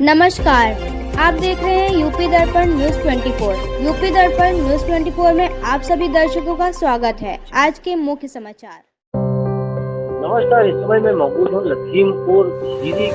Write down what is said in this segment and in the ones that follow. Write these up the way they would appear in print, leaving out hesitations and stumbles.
नमस्कार, आप देख रहे हैं यूपी दर्पण न्यूज 24। यूपी दर्पण न्यूज 24 में आप सभी दर्शकों का स्वागत है। आज के मुख्य समाचार। नमस्कार, इस समय मैं मौजूद हूँ लखीमपुर खीरी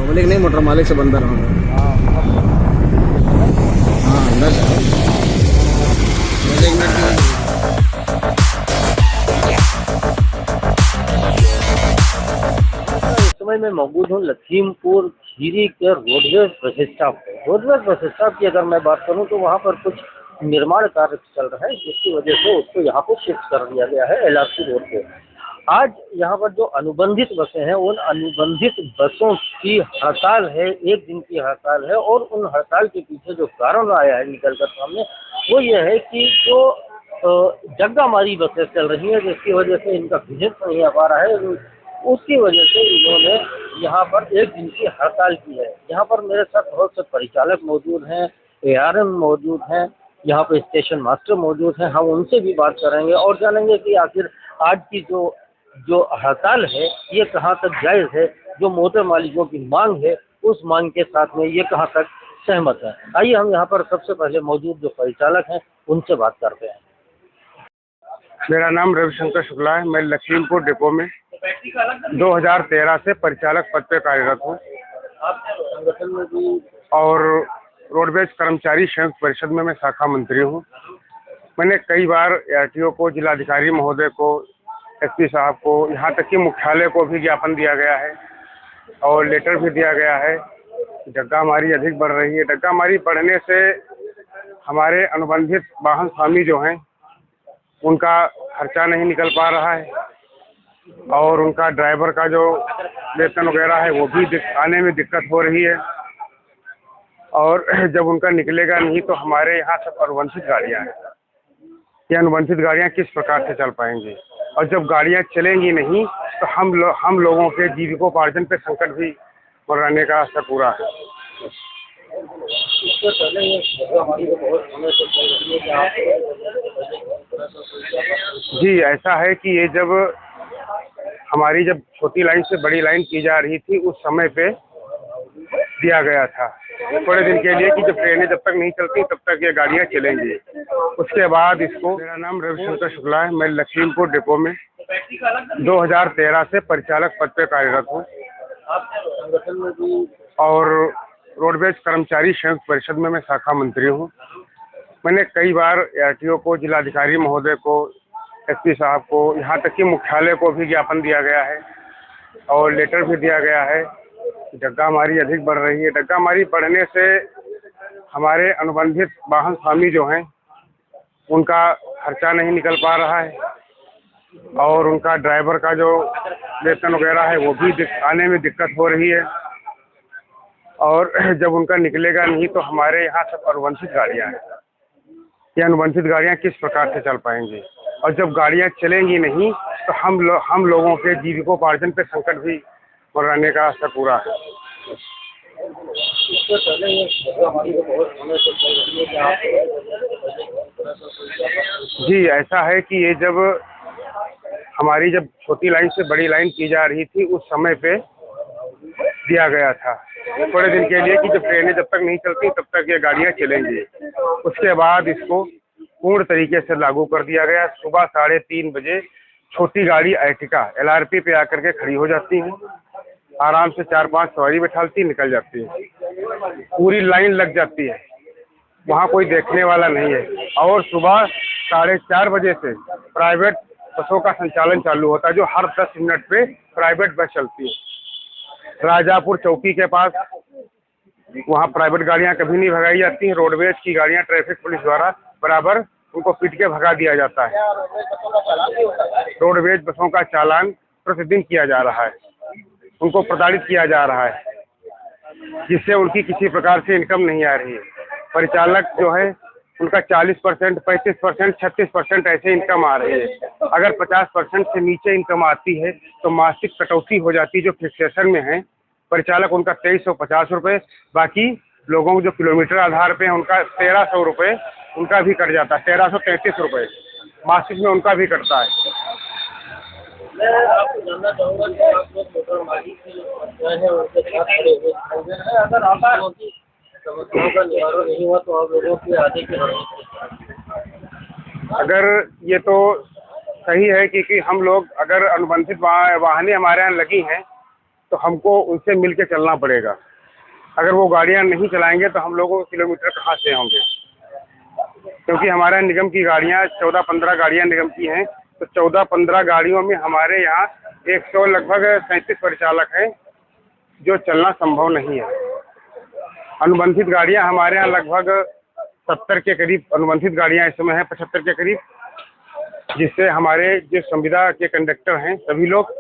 पब्लिक नहीं, मोटर मालिक से बंदा रहूँगा। हाँ अंदर इस समय मैं मौजूद हूँ लखीमपुर खीरी के रोडवेज बस स्टॉप पे। रोडवेज बस स्टॉप की अगर मैं बात करूँ तो वहाँ पर कुछ निर्माण कार्य चल रहा है, जिसकी वजह से उसको यहाँ पे शिफ्ट कर दिया गया है एलआरसी रोड पे। आज यहाँ पर जो अनुबंधित बसें हैं, उन अनुबंधित बसों की हड़ताल है, एक दिन की हड़ताल है। और उन हड़ताल के पीछे जो कारण आया है निकल कर सामने, वो ये है कि जो जग्गा मारी बसें चल रही हैं, जिसकी वजह से इनका विजिट नहीं आ पा रहा है। उसकी वजह से इन्होंने यहाँ पर एक दिन की हड़ताल की है। यहाँ पर मेरे साथ बहुत से परिचालक मौजूद हैं, एआरएम मौजूद हैं, यहाँ पे स्टेशन मास्टर मौजूद हैं। हम उनसे भी बात करेंगे और जानेंगे कि आखिर आज की जो जो हड़ताल है ये कहाँ तक जायज़ है, जो मोटर मालिकों की मांग है उस मांग के साथ में ये कहाँ तक सहमत है। आइए हम यहाँ पर सबसे पहले मौजूद जो परिचालक हैं उनसे बात करते हैं। मेरा नाम रविशंकर शुक्ला है। मैं लखीमपुर डिपो में 2013 से परिचालक पद पर कार्यरत हूँ आप संगठन में भी और रोडवेज कर्मचारी संयुक्त परिषद में मैं शाखा मंत्री हूँ। मैंने कई बार आरटीओ को, जिलाधिकारी महोदय को, एसपी साहब को, यहाँ तक कि मुख्यालय को भी ज्ञापन दिया गया है और लेटर भी दिया गया है। जग्गामारी अधिक बढ़ रही है। जग्गामारी बढ़ने से हमारे अनुबंधित वाहन स्वामी जो हैं उनका खर्चा नहीं निकल पा रहा है और उनका ड्राइवर का जो वेतन वगैरह है वो भी आने में दिक्कत हो रही है। और जब उनका निकलेगा नहीं तो हमारे यहाँ सब अनुबंधित गाड़ियाँ हैं। ये अनुबंधित गाड़ियाँ किस प्रकार से चल पाएंगी? और जब गाड़ियाँ चलेंगी नहीं तो हम लोगों के जीविकोपार्जन पे संकट भी बढ़ाने का असर पूरा है। इससे पहले ये जग्गामारी तो बहुत समय से चल रही है। जी, ऐसा है कि ये जब हमारी छोटी लाइन से बड़ी लाइन की जा रही थी उस समय पे दिया गया था थोड़े दिन के लिए कि जब ट्रेनें जब तक नहीं चलती तब तक ये गाड़ियाँ चलेंगी। उसके बाद इसको। मेरा नाम रविशंकर शुक्ला है। मैं लखीमपुर डिपो में 2013 से परिचालक पद पर कार्यरत हूँ आप संगठन में भी और रोडवेज कर्मचारी संयुक्त परिषद में मैं शाखा मंत्री हूँ। मैंने कई बार आरटीओ को, जिलाधिकारी महोदय को, एसपी साहब को, यहाँ तक कि मुख्यालय को भी ज्ञापन दिया गया है और लेटर भी दिया गया है। जग्गामारी अधिक बढ़ रही है। जग्गामारी बढ़ने से हमारे अनुबंधित वाहन स्वामी जो हैं उनका खर्चा नहीं निकल पा रहा है और उनका ड्राइवर का जो वेतन वगैरह है वो भी आने में दिक्कत हो रही है। और जब उनका निकलेगा नहीं तो हमारे यहाँ सब अनुबंधित गाड़ियाँ हैं। ये अनुबंधित गाड़ियाँ किस प्रकार से चल पाएंगी? और जब गाड़ियाँ चलेंगी नहीं तो हम लोगों के जीविकोपार्जन पे संकट भी बढ़ाने का असर पूरा है। इससे पहले ये जग्गामारी तो बहुत समय से चल रही है। जी, ऐसा है कि ये जब हमारी छोटी लाइन से बड़ी लाइन की जा रही थी उस समय पे दिया गया था थोड़े दिन के लिए कि जब ट्रेनें जब तक नहीं चलती तब तक ये गाड़ियाँ चलेंगी। उसके बाद इसको पूर्ण तरीके से लागू कर दिया गया। सुबह 3:30 बजे छोटी गाड़ी अर्टिगा एलआरपी पे आकर के खड़ी हो जाती है, आराम से 4-5 सवारी बैठालती निकल जाती है। पूरी लाइन लग जाती है, वहाँ कोई देखने वाला नहीं है। और सुबह 4:30 बजे से प्राइवेट बसों का संचालन चालू होता है, जो हर 10 मिनट पे प्राइवेट बस चलती है। राजापुर चौकी के पास, वहाँ प्राइवेट गाड़ियाँ कभी नहीं भगाई जाती हैं। रोडवेज की गाड़ियाँ ट्रैफिक पुलिस द्वारा बराबर उनको पीट के भगा दिया जाता है। रोडवेज बसों का चालान प्रतिदिन किया जा रहा है, उनको प्रताड़ित किया जा रहा है, जिससे उनकी किसी प्रकार से इनकम नहीं आ रही है। परिचालक जो है उनका 40%, 35%, 36% ऐसे इनकम आ रही है। अगर 50% से नीचे इनकम आती है तो मासिक कटौती हो जाती है, जो फिक्सेशन में है। परिचालक उनका 2350 रुपये, बाकी लोगों को जो किलोमीटर आधार पे है उनका 1300 रुपये उनका भी कट जाता है। 1333 रुपये मासिक में उनका भी कटता है। मैं आपको जानना चाहूँगा कि आप लोग मोटर मालिक की जो समस्याएं हैं उनके साथ खड़े हुए हैं। अगर आप लोगों की समस्याओं का निवारण नहीं हुआ तो आप लोगों की आगे की रणनीति? अगर ये तो सही है क्योंकि हम लोग अगर अनुबंधित वाहनें हमारे यहाँ लगी हैं तो हमको उनसे मिल के चलना पड़ेगा। अगर वो गाड़ियाँ नहीं चलाएंगे तो हम लोगों को किलोमीटर कहाँ से होंगे, क्योंकि हमारे निगम की गाड़ियाँ 14-15 गाड़ियाँ निगम की हैं। तो 14-15 गाड़ियों में हमारे यहाँ 100 लगभग 37 परिचालक हैं, जो चलना संभव नहीं है। अनुबंधित गाड़ियाँ हमारे यहाँ लगभग 70 के करीब अनुबंधित गाड़ियाँ इस समय हैं, 75 के करीब, जिससे हमारे जो संविदा के कंडक्टर हैं सभी लोग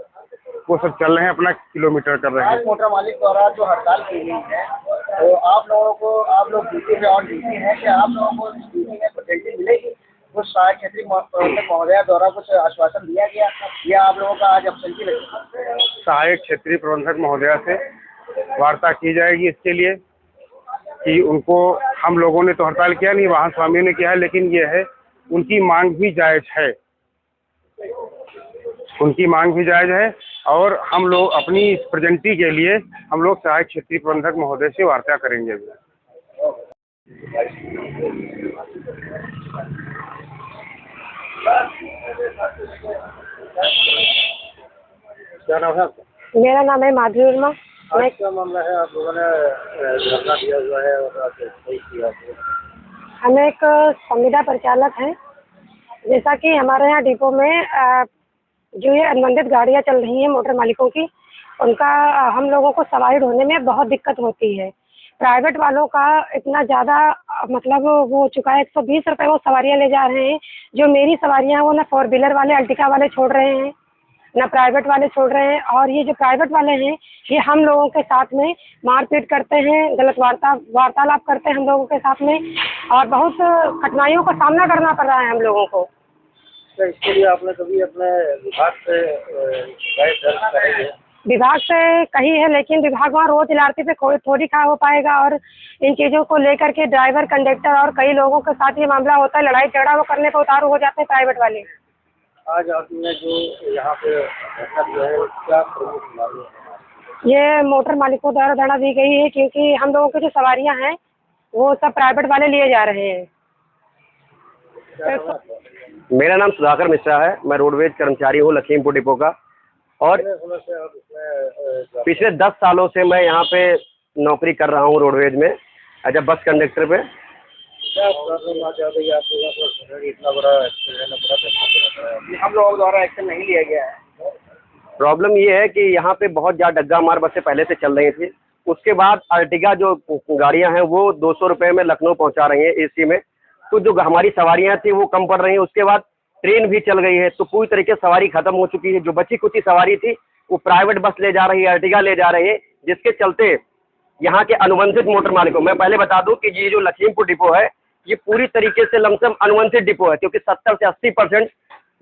वो सब चल रहे हैं, अपना किलोमीटर कर रहे हैं। मोटर मालिक द्वारा जो हड़ताल की गई है तो आप लोग ड्यूटी में और ड्यूटी है कि आप लोगों को ड्यूटी में फैसिलिटी मिलेगी? कुछ सहायक क्षेत्रीय प्रबंधक महोदया द्वारा कुछ आश्वासन दिया गया या आप लोगों का आज अब्सेंट की लगी? सहायक क्षेत्रीय प्रबंधक महोदया से वार्ता की जाएगी इसके लिए कि उनको, हम लोगों ने तो हड़ताल किया नहीं, वाहन स्वामियों ने किया है, लेकिन ये है उनकी मांग भी जायज़ है, उनकी मांग भी जायज़ है। और हम लोग अपनी इस प्रेजेंटी के लिए हम लोग सहायक क्षेत्रीय प्रबंधक महोदय से वार्ता करेंगे। क्या नाम है आपका? मेरा नाम है माधुरी वर्मा। आज क्या मामला है? आप लोगों ने धरना दिया हुआ है और आज सही किया है। हम एक संविदा परिचालक हैं। जैसा कि हमारे यहाँ डिपो में जो ये अनुबंधित गाड़ियाँ चल रही हैं मोटर मालिकों की, उनका हम लोगों को सवारी ढोने में बहुत दिक्कत होती है। प्राइवेट वालों का इतना ज़्यादा मतलब वो हो चुका है, 120 रुपये वो सवारियाँ ले जा रहे हैं। जो मेरी सवारियाँ वो ना 4 व्हीलर वाले अल्टिका वाले छोड़ रहे हैं, ना प्राइवेट वाले छोड़ रहे हैं। और ये जो प्राइवेट वाले हैं ये हम लोगों के साथ में मारपीट करते हैं, गलत वार्तालाप करते हैं हम लोगों के साथ में, और बहुत कठिनाइयों का सामना करना पड़ रहा है हम लोगों को। तो इसके लिए आपने कभी अपने विभाग से शिकायत दर्ज कराई है? विभाग से कही है, लेकिन विभाग वहाँ रोज LRT पे थोड़ी खा हो पाएगा। और इन चीज़ों को लेकर के ड्राइवर, कंडक्टर और कई लोगों के साथ ये मामला होता है, लड़ाई झगड़ा वो करने पर उतारू हो जाते हैं प्राइवेट वाले। आज आपने जो यहाँ पे धरना दिया है क्या प्रमुख मांग है? ये मोटर मालिकों द्वारा धरना दी गई है क्योंकि हम लोगों की जो सवारियाँ हैं वो सब प्राइवेट वाले लिए जा रहे हैं। मेरा नाम सुधाकर मिश्रा है, मैं रोडवेज कर्मचारी हूँ लखीमपुर डिपो का। और पिछले 10 सालों से मैं यहाँ पे नौकरी कर रहा हूँ रोडवेज में एज अ बस कंडक्टर पे। क्या प्रॉब्लम आ जाती है आप लोगों को? इतना बड़ा एक्सीडेंट हम लोगों द्वारा एक्शन नहीं लिया गया है। प्रॉब्लम ये है कि यहाँ पे बहुत ज़्यादा डग्गा मार बसें पहले से चल रही थी। उसके बाद अर्टिगा जो गाड़ियाँ हैं वो 200 रुपये में लखनऊ पहुँचा रही हैं AC में। तो जो हमारी सवारियाँ थी वो कम पड़ रही हैं। उसके बाद ट्रेन भी चल गई है, तो पूरी तरीके से सवारी खत्म हो चुकी है। जो बची कुछ सवारी थी वो प्राइवेट बस ले जा रही है, अर्टिगा ले जा रही है, जिसके चलते यहाँ के अनुबंधित मोटर मालिकों, मैं पहले बता दूं कि ये जो लखीमपुर डिपो है ये पूरी तरीके से लमसम अनुबंधित डिपो है, क्योंकि 70 से 80%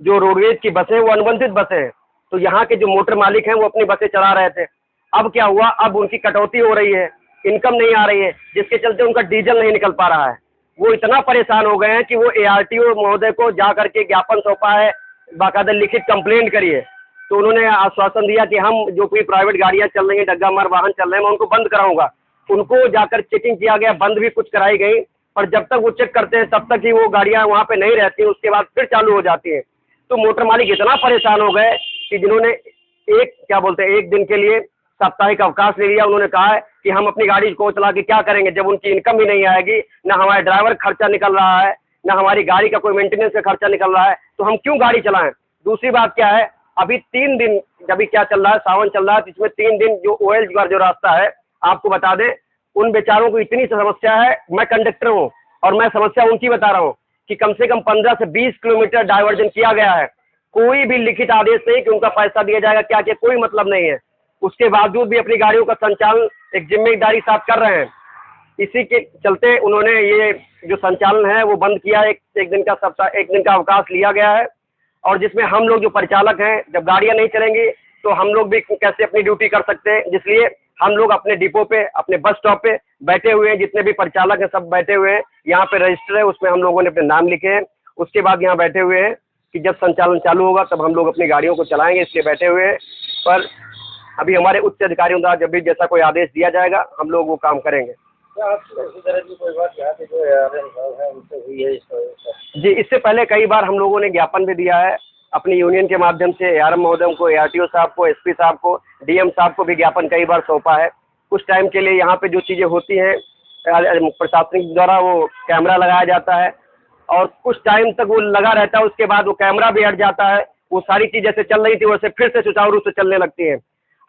जो रोडवेज की बसें हैं वो अनुबंधित बसें हैं। तो यहाँ के जो मोटर मालिक हैं वो अपनी बसें चला रहे थे। अब क्या हुआ, अब उनकी कटौती हो रही है, इनकम नहीं आ रही है, जिसके चलते उनका डीजल नहीं निकल पा रहा है। वो इतना परेशान हो गए हैं कि वो ARTO महोदय को जा करके ज्ञापन सौंपा है, बाकायदा लिखित कंप्लेंट करी है। तो उन्होंने आश्वासन दिया कि हम जो कोई प्राइवेट गाड़ियाँ चल रही हैं, डग्गा मार वाहन चल रहे हैं, मैं उनको बंद कराऊंगा। उनको जाकर चेकिंग किया गया, बंद भी कुछ कराई गई, पर जब तक वो चेक करते हैं तब तक ही वो गाड़ियाँ वहाँ पे नहीं रहती, उसके बाद फिर चालू हो जाती हैं। तो मोटर मालिक इतना परेशान हो गए कि जिन्होंने एक दिन के लिए साप्ताहिक अवकाश ले लिया। उन्होंने कहा है कि हम अपनी गाड़ी को चला के क्या करेंगे जब उनकी इनकम ही नहीं आएगी, ना हमारे ड्राइवर खर्चा निकल रहा है, ना हमारी गाड़ी का कोई मेंटेनेंस का खर्चा निकल रहा है, तो हम क्यों गाड़ी चलाएं। दूसरी बात क्या है, अभी 3 दिन अभी क्या चल रहा है, सावन चल रहा है, इसमें 3 दिन जो ओएल का जो रास्ता है, आपको बता दें, उन बेचारों को इतनी समस्या है। मैं कंडक्टर हूँ और मैं समस्या उनकी बता रहा हूँ कि कम से कम 15 से 20 किलोमीटर डाइवर्जन किया गया है, कोई भी लिखित आदेश नहीं कि उनका पैसा दिया जाएगा, क्या क्या कोई मतलब नहीं है। उसके बावजूद भी अपनी गाड़ियों का संचालन एक जिम्मेदारी साथ कर रहे हैं। इसी के चलते उन्होंने ये जो संचालन है वो बंद किया। एक दिन का अवकाश लिया गया है, और जिसमें हम लोग जो परिचालक हैं, जब गाड़ियां नहीं चलेंगी तो हम लोग भी कैसे अपनी ड्यूटी कर सकते हैं, इसलिए हम लोग अपने डिपो पे, अपने बस स्टॉप पे बैठे हुए हैं। जितने भी परिचालक हैं सब बैठे हुए हैं। यहाँ पे रजिस्टर है, उसमें हम लोगों ने अपने नाम लिखे हैं। उसके बाद यहाँ बैठे हुए हैं कि जब संचालन चालू होगा तब हम लोग अपनी गाड़ियों को चलाएंगे, इसलिए बैठे हुए हैं। पर अभी हमारे उच्च अधिकारियों द्वारा जब भी जैसा कोई आदेश दिया जाएगा हम लोग वो काम करेंगे। इसी तरह की कोई बात यहाँ पे जो है उनसे हुई है जी, इससे पहले कई बार हम लोगों ने ज्ञापन भी दिया है अपनी यूनियन के माध्यम से। ARM महोदय को, ARTO साहब को, SP साहब को, DM साहब को भी ज्ञापन कई बार सौंपा है। कुछ टाइम के लिए यहाँ पे जो चीज़ें होती हैं प्रशासनिक द्वारा वो कैमरा लगाया जाता है और कुछ टाइम तक वो लगा रहता है, उसके बाद वो कैमरा भी हट जाता है। वो सारी चीज़ जैसे चल रही थी वैसे फिर से सुचारू रूप से चलने लगती हैं।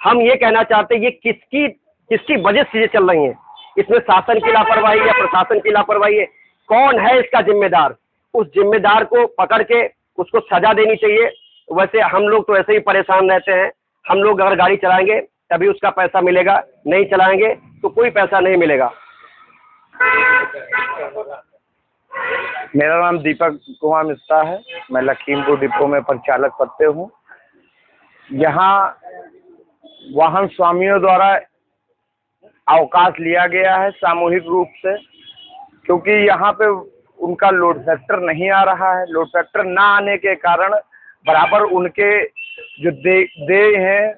हम ये कहना चाहते हैं ये किसकी वजह से चीज़ें चल रही हैं, इसमें शासन की लापरवाही या प्रशासन की लापरवाही है, कौन है इसका जिम्मेदार? उस जिम्मेदार को पकड़ के उसको सजा देनी चाहिए। वैसे हम लोग तो ऐसे ही परेशान रहते हैं। हम लोग अगर गाड़ी चलाएंगे तभी उसका पैसा मिलेगा, नहीं चलाएंगे तो कोई पैसा नहीं मिलेगा। मेरा नाम दीपक कुमार मिश्रा है, मैं लखीमपुर डिपो में परिचालक पद पे हूँ। यहाँ वाहन स्वामियों द्वारा अवकाश लिया गया है सामूहिक रूप से, क्योंकि यहाँ पे उनका लोड फैक्टर नहीं आ रहा है। लोड फैक्टर ना आने के कारण बराबर उनके जो देय हैं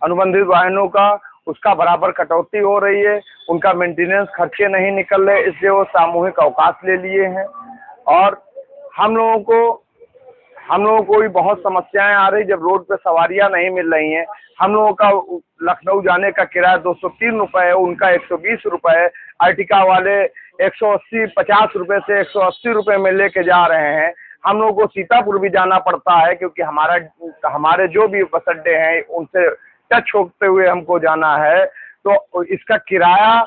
अनुबंधित वाहनों का, उसका बराबर कटौती हो रही है। उनका मेंटेनेंस खर्चे नहीं निकल रहे, इसलिए वो सामूहिक अवकाश ले लिए हैं। और हम लोगों को भी बहुत समस्याएं आ रही जब रोड पे सवारियां नहीं मिल रही हैं। हम लोगों का लखनऊ जाने का किराया 203 रुपये है, उनका 120 रुपये है। अर्टिका वाले 180-50 रुपये से 180 रुपये में लेके जा रहे हैं। हम लोगों को सीतापुर भी जाना पड़ता है, क्योंकि हमारे जो भी बस अड्डे हैं उनसे टच होते हुए हमको जाना है। तो इसका किराया,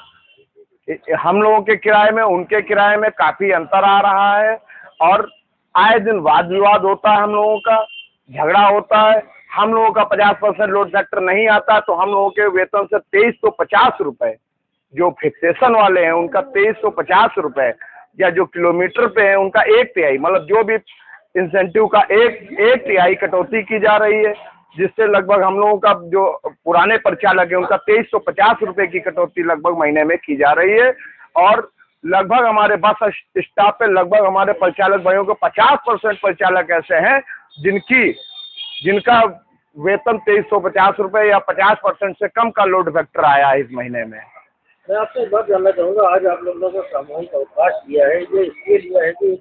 हम लोगों के किराए में उनके किराए में काफ़ी अंतर आ रहा है। और आए दिन वाद विवाद होता है, हम लोगों का झगड़ा होता है। हम लोगों का 50% लोड फैक्टर नहीं आता तो हम लोगों के वेतन से 2350 रुपये, जो फिक्सेशन वाले हैं उनका 2350 रुपये, या जो किलोमीटर पे है उनका 1/3, मतलब जो भी इंसेंटिव का 1/3 कटौती की जा रही है, जिससे लगभग हम लोगों का जो पुराने परिचालक है उनका 2350 रुपये की कटौती लगभग महीने में की जा रही है। और लगभग हमारे बस स्टाफ पे लगभग हमारे परिचालक भाइयों को 50% परिचालक ऐसे हैं जिनका वेतन 2350 रुपये या 50% से कम का लोड फैक्टर आया है इस महीने में। मैं आपसे एक बात जानना चाहूँगा, आज आप लोगों को सामूहिक अवकाश दिया है, ये इसलिए दिया है कि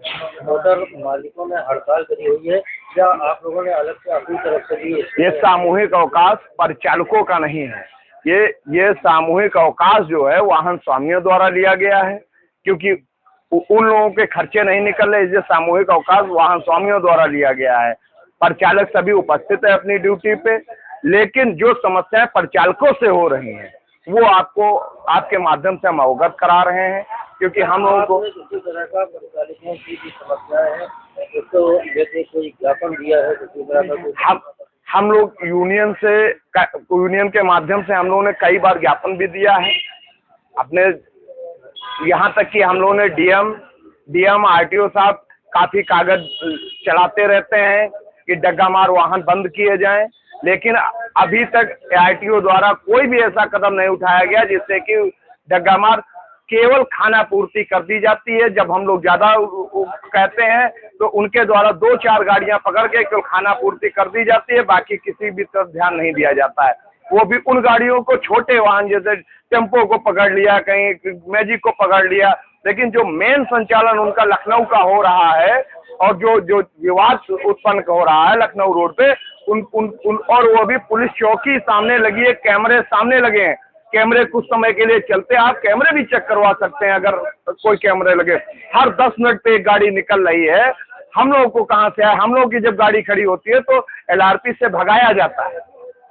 मोटर मालिकों ने हड़ताल करी हुई है, या आप लोगों ने अलग से अपनी तरफ से दी? ये सामूहिक अवकाश परिचालकों का नहीं है, ये सामूहिक अवकाश जो है वाहन स्वामियों द्वारा लिया गया है, क्योंकि उन लोगों के खर्चे नहीं निकल रहे, इसलिए सामूहिक अवकाश वाहन स्वामियों द्वारा लिया गया है। परिचालक सभी उपस्थित है अपनी ड्यूटी पे, लेकिन जो समस्याएं परिचालकों से हो रही हैं वो आपके माध्यम से हम अवगत करा रहे हैं, क्योंकि हम लोगों को किसी तरह का परिचालकों की भी समस्याएं हैं, उसको जैसे कोई ज्ञापन दिया है किसी तरह का? हम लोग यूनियन के माध्यम से हम लोगों ने कई बार ज्ञापन भी दिया है अपने, यहाँ तक कि हम लोगों ने डीएम आरटीओ साहब काफ़ी कागज चलाते रहते हैं कि डग्गा मार वाहन बंद किए जाएं, लेकिन अभी तक आरटीओ द्वारा कोई भी ऐसा कदम नहीं उठाया गया जिससे कि डग्गा मार केवल खाना पूर्ति कर दी जाती है। जब हम लोग ज़्यादा कहते हैं तो उनके द्वारा 2-4 गाड़ियां पकड़ के केवल खाना पूर्ति कर दी जाती है, बाकी किसी भी तरफ ध्यान नहीं दिया जाता है। वो भी उन गाड़ियों को, छोटे वाहन जैसे टेम्पो को पकड़ लिया, कहीं मैजिक को पकड़ लिया, लेकिन जो मेन संचालन उनका लखनऊ का हो रहा है और जो विवाद उत्पन्न हो रहा है लखनऊ रोड पे, और वो भी पुलिस चौकी सामने लगी है, कैमरे सामने लगे हैं। कैमरे कुछ समय के लिए चलते हैं, आप कैमरे भी चेक करवा सकते हैं अगर कोई कैमरे लगे। हर 10 मिनट पे एक गाड़ी निकल रही है हम लोगों को कहाँ से आए? हम लोगों की जब गाड़ी खड़ी होती है तो LRP से भगाया जाता है,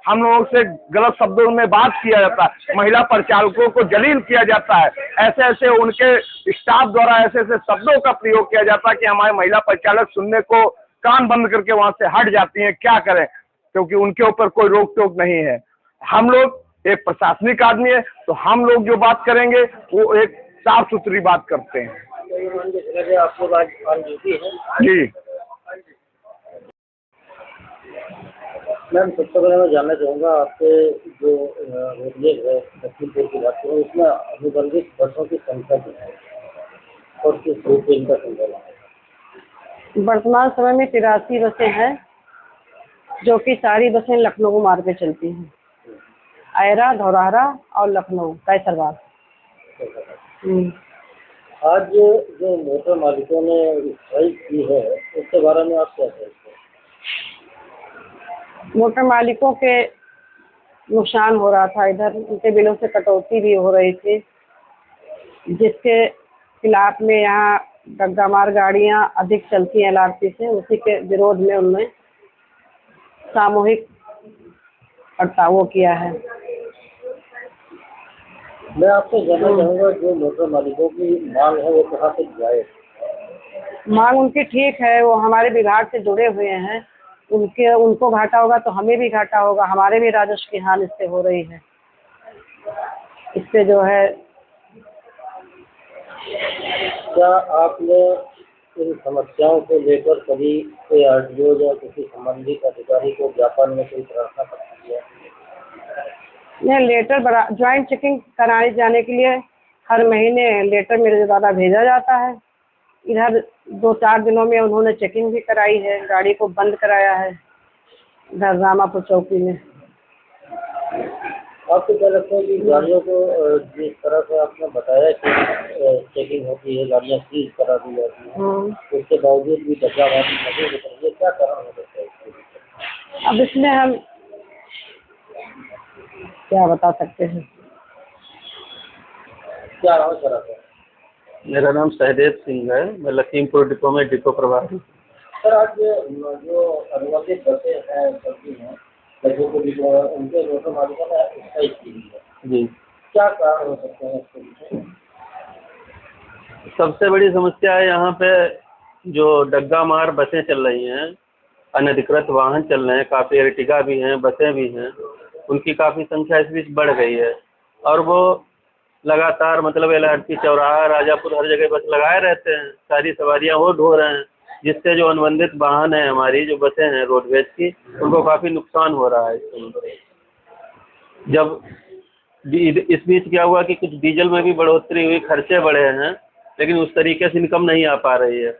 हम लोगों से गलत शब्दों में बात किया जाता है, महिला परिचालकों को जलील किया जाता है, ऐसे ऐसे उनके स्टाफ द्वारा ऐसे ऐसे शब्दों का प्रयोग किया जाता है कि हमारे महिला परिचालक सुनने को कान बंद करके वहां से हट जाती हैं। क्या करें, क्योंकि उनके ऊपर कोई रोक टोक नहीं है। हम लोग एक प्रशासनिक आदमी है तो हम लोग जो बात करेंगे वो एक साफ सुथरी बात करते हैं। आपके बाद ऑन ड्यूटी है जी मैम, सबसे पहले मैं जानना चाहूँगा आपके जो रोडवेज है लखीमपुर की बात करूँ, उसमें अनुबंधित बसों की संख्या कितनी है और किस रूट पे इनका संचालन है? वर्तमान समय में 83 बसें हैं, जो कि सारी बसें लखनऊ मार्ग पे चलती हैं, आयरा, धौरहरा और लखनऊ कैसरबाग। आज जो मोटर मालिकों ने स्ट्राइक की है उसके बारे में आप क्या कहते हैं? मोटर मालिकों के नुकसान हो रहा था, इधर उनके बिलों से कटौती भी हो रही थी, जिसके खिलाफ में यहाँ डग्गामार गाड़ियाँ अधिक चलती हैं LRP से, उसी के विरोध में उन्होंने सामूहिक हड़ताल किया है। मैं आपसे जानना चाहूँगा जो मोटर मालिकों की मांग है वो कहाँ तक जाए? मांग उनकी ठीक है, वो हमारे विभाग से जुड़े हुए हैं, उनको घाटा होगा तो हमें भी घाटा होगा, हमारे भी राजस्व की हानि इससे हो रही है। इससे जो है, क्या आपने इन समस्याओं को लेकर कभी ARTO या किसी संबंधित अधिकारी को ज्ञापन में कोई प्रार्थना पत्र किया? यह लेटर ज्वाइंट चेकिंग कराने जाने के लिए हर महीने लेटर मेरे द्वारा भेजा जाता है। इधर 2-4 दिनों में उन्होंने चेकिंग भी कराई है, गाड़ी को बंद कराया है इधर रामापुर चौकी में। आपको क्या लगता है कि गाड़ियों को जिस तरह से आपने बताया कि चेकिंग होती है, गाड़ियाँ सीज करा दी जाती हैं, उसके बावजूद भी डग्गाबाजी लगे होते हैं, ये क्या कारण हो सकता है? अब इसमें हम क्या बता सकते हैं? क्या नाम है सर आपका? मेरा नाम सहदेव सिंह है, मैं लखीमपुर डिपो में डिपो प्रभारी। सर आज जो अनुबंधित बसें हैं चलती हैं लखीमपुर डिपो, उनके मोटर मालिकों ने स्ट्राइक की है जी, क्या कारण हो सकते हैं इसके पीछे? सबसे बड़ी समस्या है यहाँ पे जो डग्गा मार बसें चल रही हैं, अनधिकृत वाहन चल रहे हैं, काफ़ी अर्टिगा भी हैं, बसें भी हैं, उनकी काफ़ी संख्या इस बीच बढ़ गई है और वो लगातार मतलब LRP चौराहा, राजापुर हर जगह बस लगाए रहते हैं, सारी सवारियां वो ढो रहे हैं, जिससे जो अनुबंधित वाहन है हमारी जो बसें हैं रोडवेज की, उनको काफ़ी नुकसान हो रहा है। जब इस बीच क्या हुआ कि कुछ डीजल में भी बढ़ोतरी हुई, खर्चे बढ़े हैं, लेकिन उस तरीके से इनकम नहीं आ पा रही है,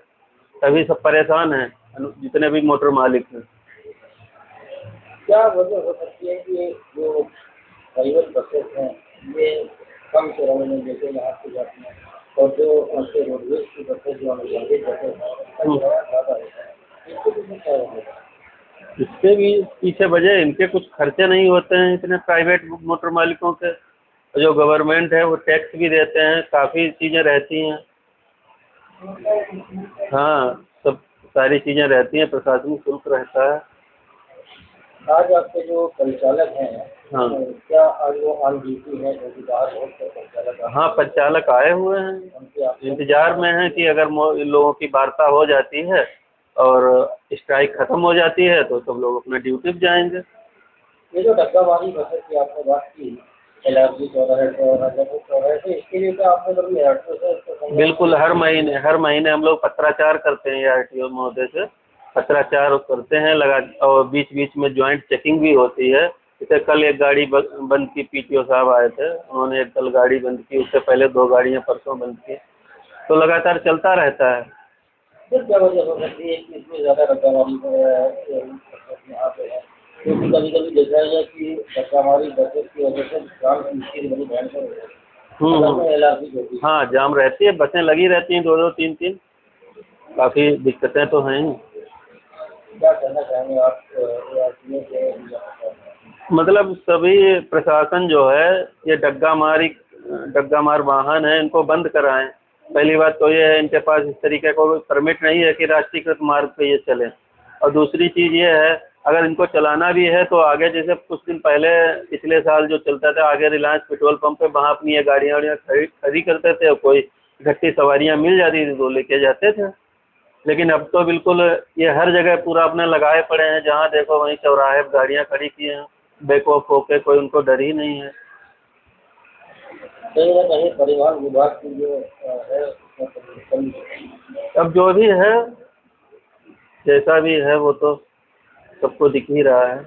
तभी सब परेशान हैं जितने भी मोटर मालिक हैं। क्या वजह हो सकती है कि जो प्राइवेट बसें हैं ये कम किराए में जैसे यहाँ से जाती हैं और जो आपके रोडवेज की बसें जो अनुबंधित बसें हैं किराया ज़्यादा होता है, इसके पीछे क्या होगा? इसके भी पीछे वजह इनके कुछ खर्चे नहीं होते हैं इतने प्राइवेट मोटर मालिकों के, जो गवर्नमेंट है वो टैक्स भी देते हैं, काफ़ी चीज़ें रहती हैं। हाँ, सब सारी चीज़ें रहती हैं, प्रशासनिक शुल्क रहता है। आज आपके जो परिचालक हैं, हाँ, क्या आज वो ऑन ड्यूटी है? क्योंकि बाहर बहुत से परिचालक हाँ, परिचालक आए हुए हैं, उनके आप इंतजार में हैं कि अगर इन लोगों की वार्ता हो जाती है और स्ट्राइक खत्म हो जाती है तो सब लोग अपना ड्यूटी पे जाएंगे। ये जो डग्गामारी बसें की आपने बात की LRP चौराहे से, इसके लिए तो आपने कभी ARTO से बिल्कुल, हर महीने हम लोग पत्राचार करते हैं ARTO महोदय से, पत्राचार करते हैं लगा, और बीच बीच में ज्वाइंट चेकिंग भी होती है। जैसे कल एक गाड़ी बंद की, PTO साहब आए थे, उन्होंने एक कल गाड़ी बंद की, उससे पहले 2 गाड़ियां परसों बंद की, तो लगातार चलता रहता है। फिर क्या वजह हो सकती है कि इसमें ज़्यादा डग्गामारी यहाँ पे है? क्योंकि कभी कभी देखा गया कि डग्गामारी बसें की वजह से जाम की बड़ी भयंकर है। LRP जो भी हाँ, जाम रहती है, बसें लगी रहती हैं 2-2, 3-3, काफ़ी दिक्कतें तो हैं ही। क्या कहना चाहेंगे आप ARTO से? मतलब सभी प्रशासन जो है ये डग्गा मार वाहन है, इनको बंद कराएं, पहली बात तो ये है, इनके पास इस तरीके का कोई परमिट नहीं है कि राष्ट्रीयकृत मार्ग पे ये चले। और दूसरी चीज़ ये है, अगर इनको चलाना भी है तो आगे जैसे कुछ दिन पहले पिछले साल जो चलता था, आगे रिलायंस पेट्रोल पंप पे वहाँ अपनी ये गाड़ियाँ खड़ी करते थे, और कोई इकट्ठी सवारियाँ मिल जाती थी तो लेके जाते थे। लेकिन अब तो बिल्कुल ये हर जगह पूरा अपने लगाए पड़े हैं, जहाँ देखो वहीं चौराहे पर गाड़ियाँ खड़ी की हैं, बेखौफ होके, कोई उनको डर ही नहीं है। कहीं ना कहीं परिवहन विभाग की जो है उसमें परिवर्तन। अब जो भी है, जैसा भी है वो तो सबको दिख ही रहा है।